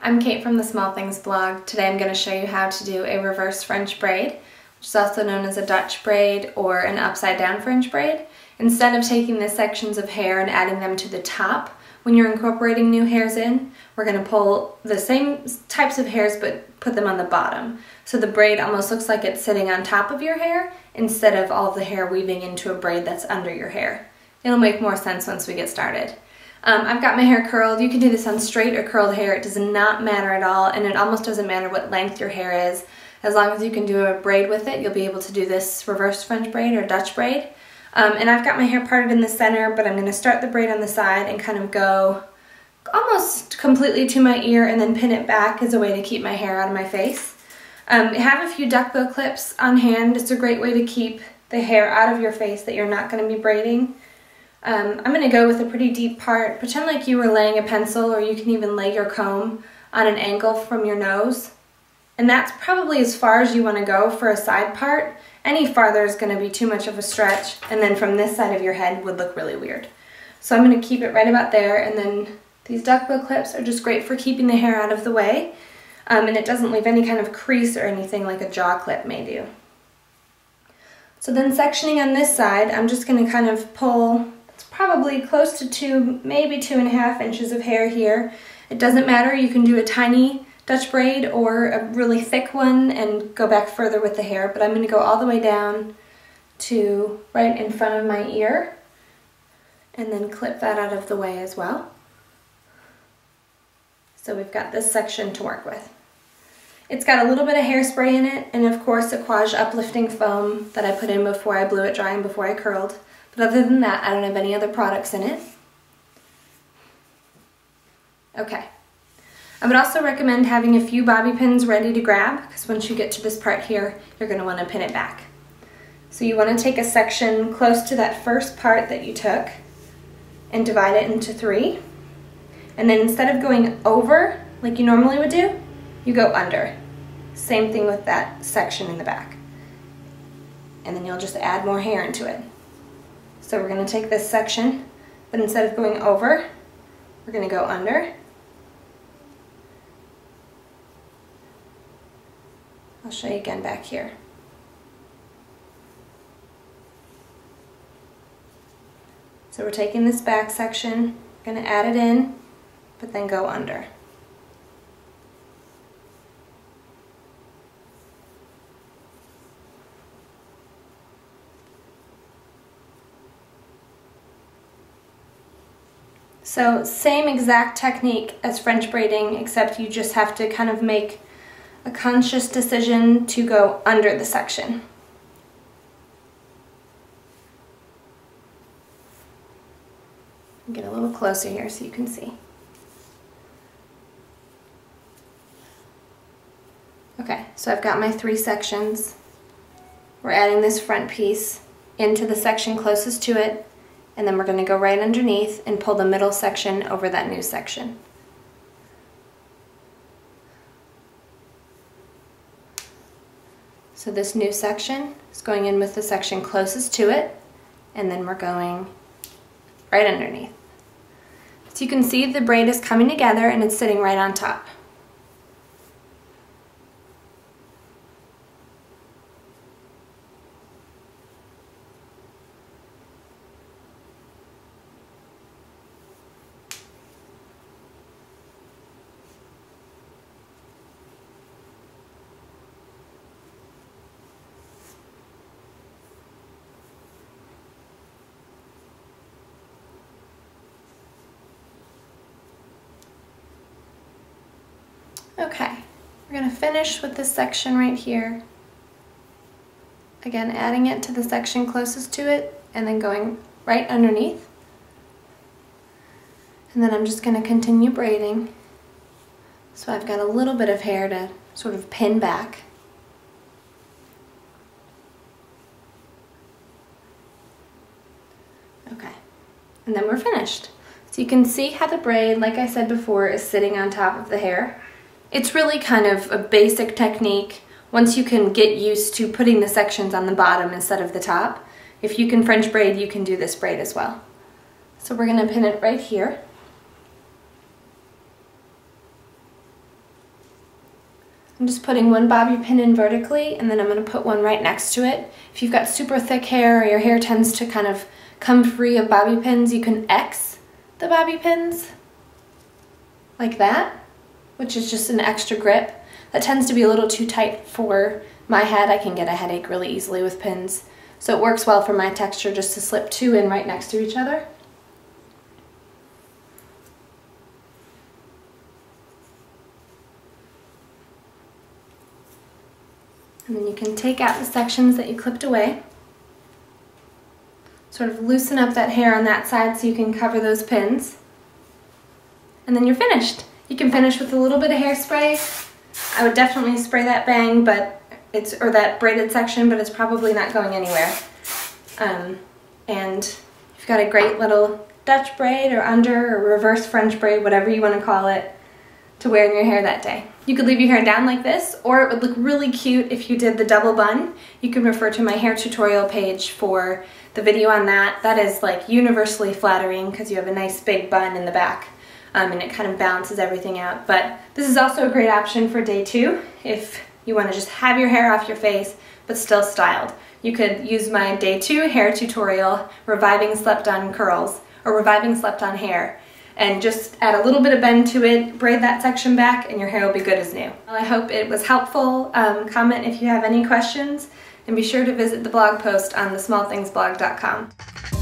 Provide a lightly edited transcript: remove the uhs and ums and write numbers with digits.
I'm Kate from the Small Things blog. Today I'm going to show you how to do a reverse French braid, which is also known as a Dutch braid or an upside down French braid. Instead of taking the sections of hair and adding them to the top when you're incorporating new hairs in, we're going to pull the same types of hairs but put them on the bottom. So the braid almost looks like it's sitting on top of your hair instead of all of the hair weaving into a braid that's under your hair. It'll make more sense once we get started. I've got my hair curled. You can do this on straight or curled hair. It does not matter at all, and it almost doesn't matter what length your hair is. As long as you can do a braid with it, you'll be able to do this reverse French braid or Dutch braid. And I've got my hair parted in the center, but I'm going to start the braid on the side and kind of go almost completely to my ear and then pin it back as a way to keep my hair out of my face. I have a few duckbill clips on hand. It's a great way to keep the hair out of your face that you're not going to be braiding. I'm going to go with a pretty deep part. Pretend like you were laying a pencil, or you can even lay your comb on an angle from your nose. And that's probably as far as you want to go for a side part. Any farther is going to be too much of a stretch, and then from this side of your head would look really weird. So I'm going to keep it right about there, and then these duckbill clips are just great for keeping the hair out of the way, and it doesn't leave any kind of crease or anything like a jaw clip may do. So then sectioning on this side, I'm just going to kind of pull, it's probably close to 2, maybe 2.5 inches of hair here. It doesn't matter, you can do a tiny Dutch braid or a really thick one and go back further with the hair, but I'm going to go all the way down to right in front of my ear and then clip that out of the way as well. So we've got this section to work with. It's got a little bit of hairspray in it, and of course a Quaj uplifting foam that I put in before I blew it dry and before I curled. But other than that, I don't have any other products in it. Okay. I would also recommend having a few bobby pins ready to grab, because once you get to this part here, you're going to want to pin it back. So you want to take a section close to that first part that you took and divide it into 3. And then instead of going over like you normally would do, you go under. Same thing with that section in the back. And then you'll just add more hair into it. So we're going to take this section, but instead of going over, we're going to go under. I'll show you again back here. So we're taking this back section, going to add it in, but then go under. So same exact technique as French braiding, except you just have to kind of make a conscious decision to go under the section. Get a little closer here so you can see. Okay, so I've got my 3 sections. We're adding this front piece into the section closest to it, and then we're going to go right underneath and pull the middle section over that new section. So this new section is going in with the section closest to it, and then we're going right underneath. So you can see the braid is coming together and it's sitting right on top. Okay, we're going to finish with this section right here. Again, adding it to the section closest to it and then going right underneath. And then I'm just going to continue braiding. So I've got a little bit of hair to sort of pin back. Okay, and then we're finished. So you can see how the braid, like I said before, is sitting on top of the hair. It's really kind of a basic technique. Once you can get used to putting the sections on the bottom instead of the top, if you can French braid, you can do this braid as well. So we're going to pin it right here. I'm just putting one bobby pin in vertically, and then I'm going to put one right next to it. If you've got super thick hair, or your hair tends to kind of come free of bobby pins, you can X the bobby pins like that, which is just an extra grip. That tends to be a little too tight for my head. I can get a headache really easily with pins. So it works well for my texture just to slip two in right next to each other. And then you can take out the sections that you clipped away. Sort of loosen up that hair on that side so you can cover those pins. And then you're finished. You can finish with a little bit of hairspray. I would definitely spray that bang, or that braided section, but it's probably not going anywhere. And you've got a great little Dutch braid or under or reverse French braid, whatever you want to call it, to wear in your hair that day. You could leave your hair down like this, or it would look really cute if you did the double bun. You can refer to my hair tutorial page for the video on that. That is like universally flattering because you have a nice big bun in the back, and it kind of balances everything out. But this is also a great option for day 2 if you want to just have your hair off your face but still styled. You could use my day 2 hair tutorial, Reviving Slept-On Curls, or Reviving Slept-On Hair, and just add a little bit of bend to it, braid that section back, and your hair will be good as new. Well, I hope it was helpful. Comment if you have any questions, and be sure to visit the blog post on thesmallthingsblog.com.